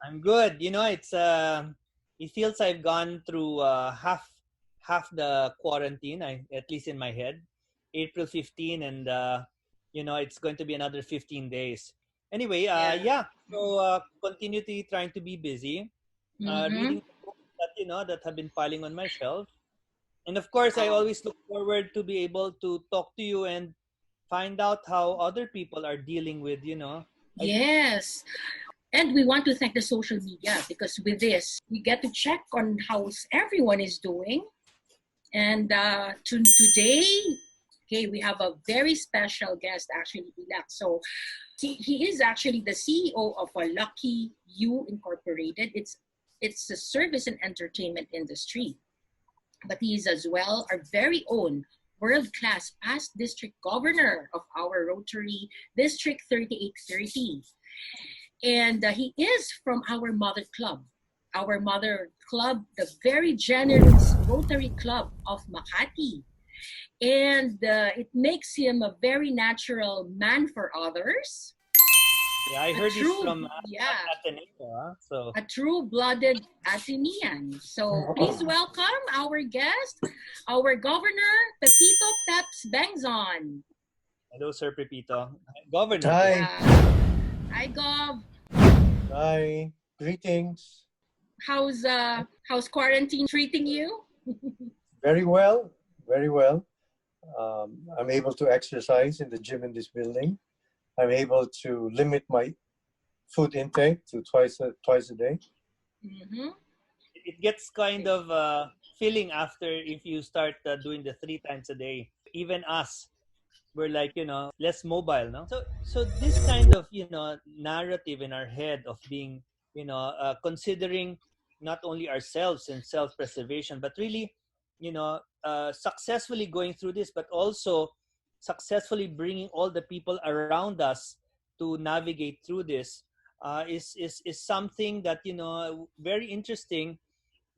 I'm good. It feels I've gone through half the quarantine. At least in my head, April 15, and it's going to be another 15 days. Anyway, Yeah. yeah. So continue to trying to be busy, Mm-hmm. reading the books that have been piling on my shelf, and of course, I Oh, always look forward to be able to talk to you and find out how other people are dealing with. I yes. And we want to thank the social media because with this, we get to check on how everyone is doing. And today, okay, we have a very special guest, actually, ILLAC. So he is actually the CEO of a Lucky You Incorporated. It's a service and entertainment industry, but he is as well our very own world-class past district governor of our Rotary District 3830. And he is from our mother club, the very generous Rotary Club of Makati. And it makes him a very natural man for others, Yeah, I a heard he's true, from yeah, Ateneo, so a true-blooded Athenian. So please welcome our guest, our governor, Pepito Peps Bengzon. hello, Sir Pepito. Governor Hi. Pepito. Yeah. Hi, Gov. Hi. Greetings. How's quarantine treating you? Very well. Very well. I'm able to exercise in the gym in this building. I'm able to limit my food intake to twice a day. Mm-hmm. It gets kind of filling after if you start doing the three times a day. Even us, we're like less mobile, no? So this kind of narrative in our head of being considering not only ourselves and self-preservation, but really successfully going through this, but also successfully bringing all the people around us to navigate through this is something that very interesting,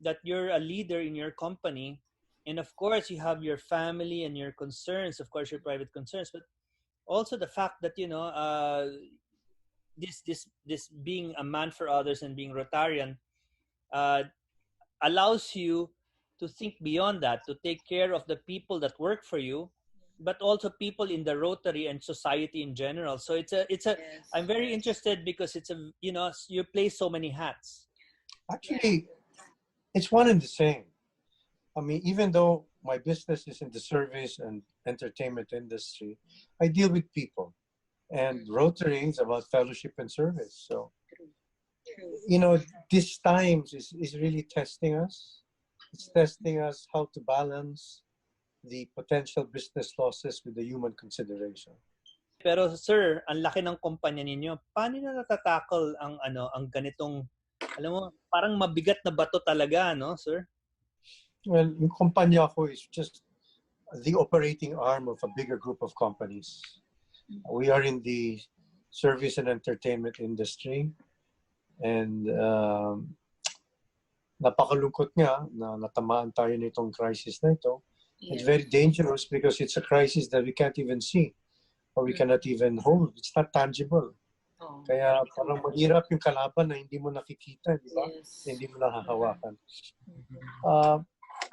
that you're a leader in your company, and of course you have your family and your concerns, of course your private concerns, but also the fact that this being a man for others and being Rotarian uh, allows you to think beyond that, to take care of the people that work for you, but also people in the Rotary and society in general. So it's a Yes. I'm very interested because it's a you play so many hats. Yeah. Actually, it's one and the same. I mean, even though my business is in the service and entertainment industry, I deal with people. And Mm, Rotary is about fellowship and service. So, true. True. you know, these times is really testing us. It's testing us how to balance the potential business losses with the human consideration. Pero sir, ang laki ng kumpanya ninyo. Paano niyo natatackle ang ganitong, alam mo, parang mabigat na bato talaga, no, sir? Well, yung kumpanya ko is just the operating arm of a bigger group of companies. We are in the service and entertainment industry, and napakalungkot nga na natamaan tayo nitong crisis na ito. It's Yes. very dangerous because it's a crisis that we can't even see or we cannot even hold. It's not tangible. Oh, Kaya parang mahirap yung kalaban na hindi mo nakikita, di ba? yes. Hindi mo nahahawakan. Mhm.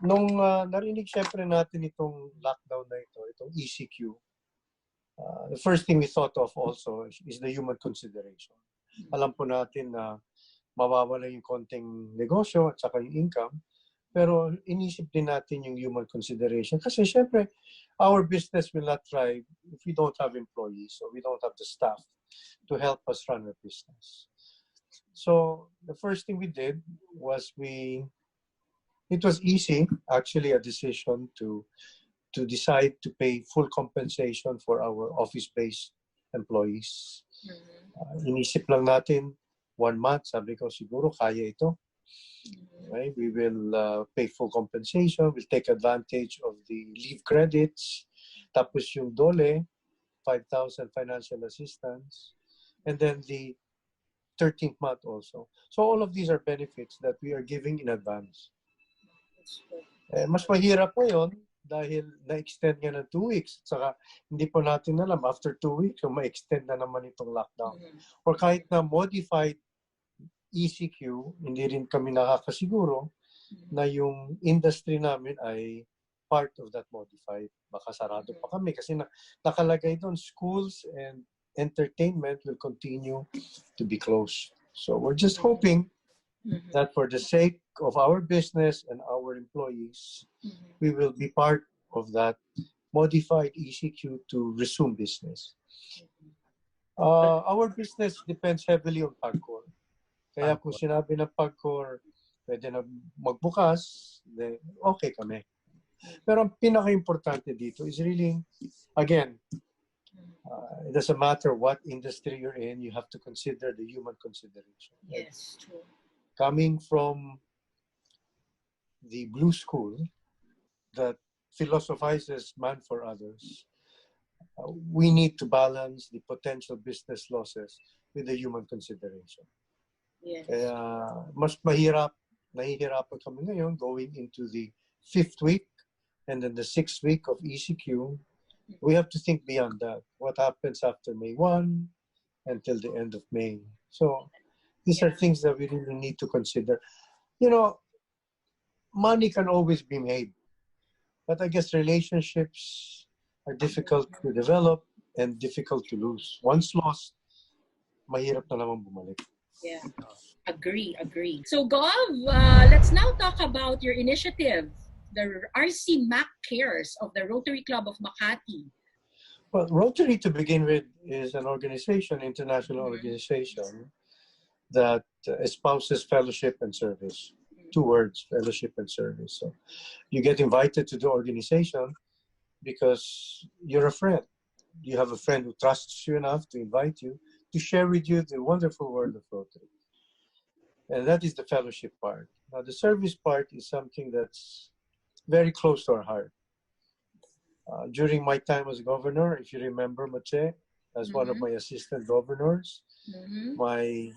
Nung narinig syempre natin itong lockdown na ito, itong ECQ, the first thing we thought of also is the human consideration. Alam po natin na mawawala yung konting negosyo at saka yung income, pero inisip din natin yung human consideration. Kasi syempre, our business will not thrive if we don't have employees or we don't have the staff to help us run our business. So the first thing we did was it was easy, actually, a decision to decide to pay full compensation for our office-based employees. Mhm. Inisip lang natin, 1 month, sabi ko, siguro kaya ito. Mhm. Right? We will pay full compensation, we'll take advantage of the leave credits, tapos yung dole, 5,000 financial assistance, and then the 13th month also. So all of these are benefits that we are giving in advance. That's good. Mas mahirap ngayon dahil na-extend nga ng 2 weeks. Saka hindi po natin alam, after 2 weeks, kung ma-extend na naman itong lockdown. Mhm. Or kahit na modified ECQ, hindi rin kami nakakasiguro na yung industry namin ay part of that modified. Baka sarado pa kami kasi nakalagay doon, schools and entertainment will continue to be closed. So we're just hoping that for the sake of our business and our employees, we will be part of that modified ECQ to resume business. Our business depends heavily on PAGCOR. Kaya kung sinabi ng PAGCOR, pwede na magbukas, then okay kami. Pero ang pinaka-importante dito is really, again, it doesn't matter what industry you're in, you have to consider the human consideration. Yes, true. Coming from the blue school that philosophizes man for others, we need to balance the potential business losses with the human consideration. Yes. Kaya mas nahihirapan kami ngayon going into the 5th week and then the 6th week of ECQ. We have to think beyond that. What happens after May 1 until the end of May? So these are things that we really need to consider. You know, money can always be made, but I guess relationships are difficult to develop and difficult to lose. Once lost, mahirap na naman bumalik. Yeah, agree. So Gov, let's now talk about your initiative, the RCMAK Cares of the Rotary Club of Makati. Well, Rotary, to begin with, is an organization, international organization, that espouses fellowship and service. 2 words, fellowship and service. So you get invited to the organization because you're a friend. You have a friend who trusts you enough to invite you to share with you the wonderful world of Rotary. And that is the fellowship part. Now, the service part is something that's very close to our heart. During my time as governor, if you remember, Mache, as one of my assistant governors, my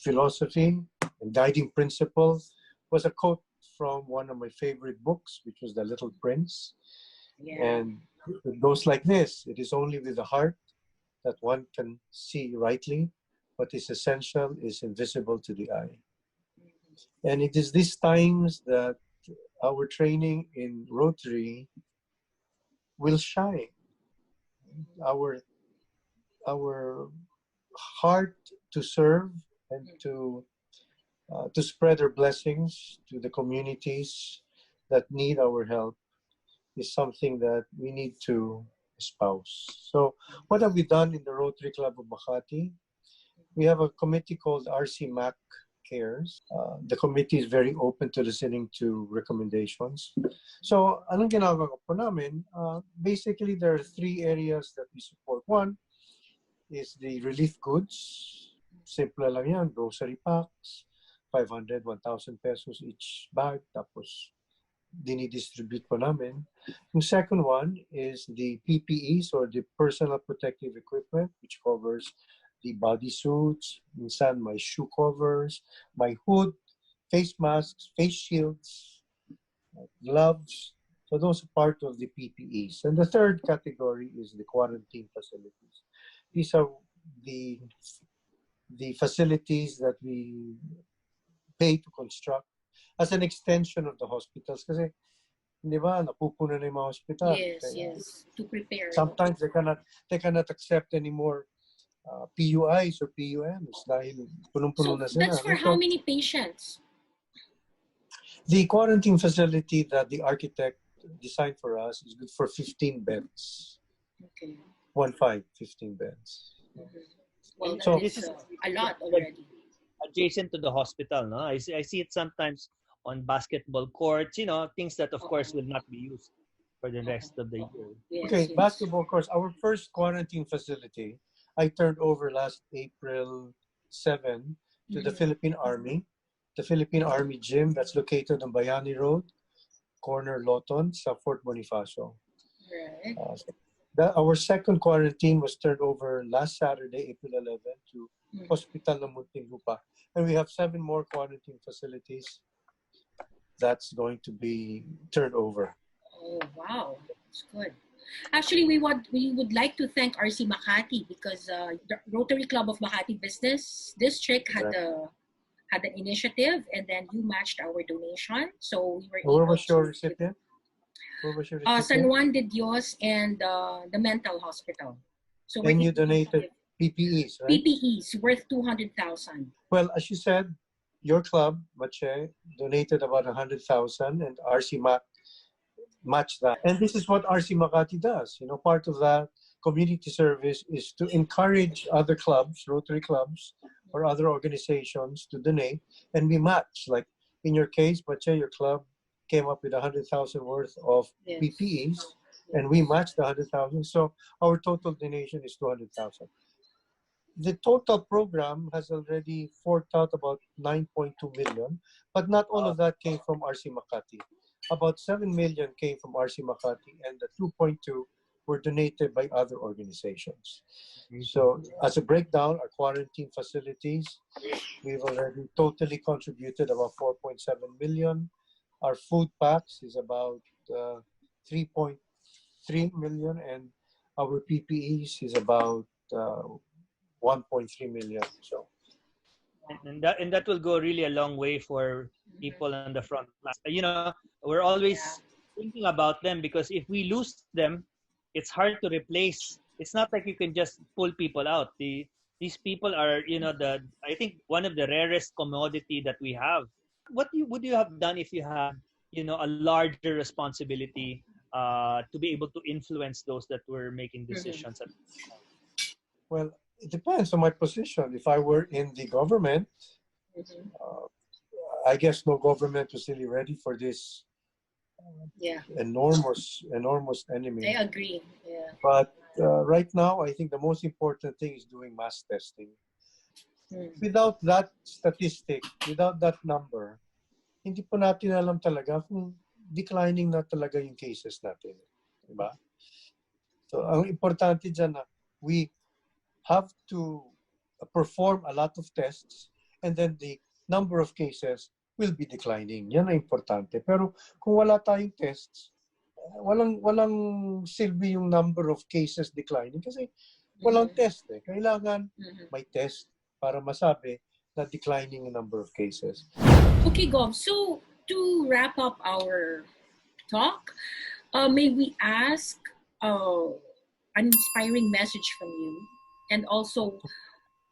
philosophy and guiding principle was a quote from one of my favorite books, which was The Little Prince. Yeah. And it goes like this: it is only with the heart that one can see rightly. What is essential is invisible to the eye. And it is these times that our training in Rotary will shine. Our heart to serve and to spread our blessings to the communities that need our help is something that we need to espouse. So what have we done in the Rotary Club of Makati? We have a committee called RCMAK Cares. The committee is very open to listening to recommendations. So anong ginagawa po namin? Basically, there are 3 areas that we support. One is the relief goods. Simple lang yan, grocery packs, 500, 1,000 pesos each bag. Tapos dinidistribute po namin. Yung second one is the PPEs, or the personal protective equipment, which covers the bodysuits, minsan my shoe covers, my hood, face masks, face shields, gloves. So those are part of the PPEs. And the third category is the quarantine facilities. These are the facilities that we pay to construct as an extension of the hospitals. Kasi, di ba, napupuno na yung mga hospital. Yes. To prepare. Sometimes they cannot accept anymore PUIs or PUMs dahil punong-puno na sila. That's for how many patients? The quarantine facility that the architect designed for us is good for 15 beds. Okay. 15 beds. Well, So this is a lot already. Adjacent to the hospital, no? I see it sometimes on basketball courts, you know, things that of course will not be used for the rest of the year. Yes, okay, yes. Basketball courts. Our first quarantine facility, I turned over last April 7 to the Philippine Army. The Philippine Army gym that's located on Bayani Road, corner Loton, sa Fort Bonifacio. Right. Our second quarantine was turned over last Saturday, April 11, to Hospital ng Muntinlupa. And we have 7 more quarantine facilities that's going to be turned over. Oh, wow. That's good. Actually, we would like to thank RCMAKATI because the Rotary Club of Makati Business District had an initiative, and then you matched our donation, so we were Where able was your to recipient? Where was your San recipient? Juan de Dios and the mental hospital. So we're And you able to donated give PPEs, right? PPEs worth 200,000. Well, as you said, your club, Mache, donated about 100,000, and RCMAC matched that. And this is what RCMAKATI does. You know, part of that community service is to encourage other clubs, Rotary clubs, or other organizations to donate, and we match. Like in your case, Mache, your club came up with 100,000 worth of Yes. PPEs, and we matched the 100,000. So our total donation is 200,000. The total program has already forked out about 9.2 million, but not all of that came from RCMAKATI. About 7 million came from RCMAKATI, and the 2.2 were donated by other organizations. So as a breakdown, our quarantine facilities, we've already totally contributed about 4.7 million. Our food packs is about 3.3 million, and our PPEs is about 1.3 million. So, and that will go really a long way for people on the front line. You know, we're always thinking about them, because if we lose them, it's hard to replace. It's not like you can just pull people out. These people are, you know, I think one of the rarest commodity that we have. What would you have done if you had, you know, a larger responsibility to be able to influence those that were making decisions? well, it depends on my position. If I were in the government, I guess no government was really ready for this enormous enemy. I agree. Yeah. But right now, I think the most important thing is doing mass testing. Without that statistic, without that number, hindi po natin alam talaga kung declining na talaga yung cases natin. Diba? So, ang importante dyan na we have to perform a lot of tests, and then the number of cases will be declining. Yan ang importante. Pero kung wala tayong tests, walang silbi yung number of cases declining kasi walang test eh. Kailangan may test para masabi na declining yung number of cases. Okay, Gov. So to wrap up our talk, may we ask an inspiring message from you? And also,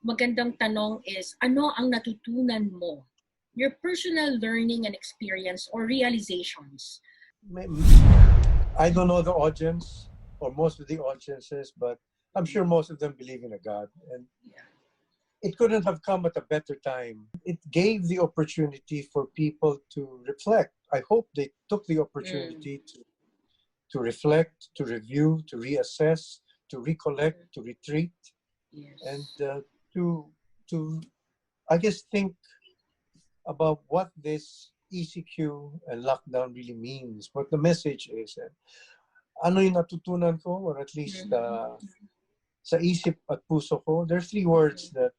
magandang tanong is, ano ang natutunan mo? Your personal learning and experience or realizations? I don't know the audience or most of the audiences, but I'm sure most of them believe in a God. And it couldn't have come at a better time. It gave the opportunity for people to reflect. I hope they took the opportunity to reflect, to review, to reassess, to recollect, to retreat, and to I guess think about what this ECQ and lockdown really means, what the message is. Ano yung natutunan ko, or at least sa isip at puso ko. There are 3 words that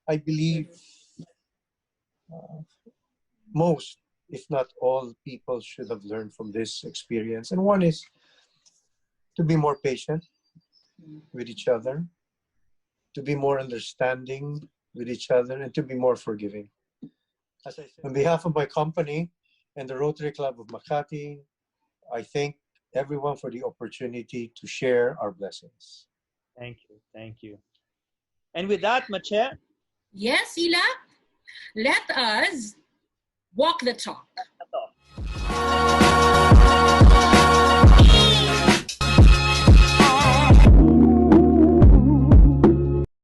I believe most, if not all, people should have learned from this experience. And one is to be more patient with each other, to be more understanding with each other, and to be more forgiving. As I said, on behalf of my company and the Rotary Club of Makati, I thank everyone for the opportunity to share our blessings. Thank you. Thank you. And with that, Mache? Yes, ILLAC, let us walk the talk.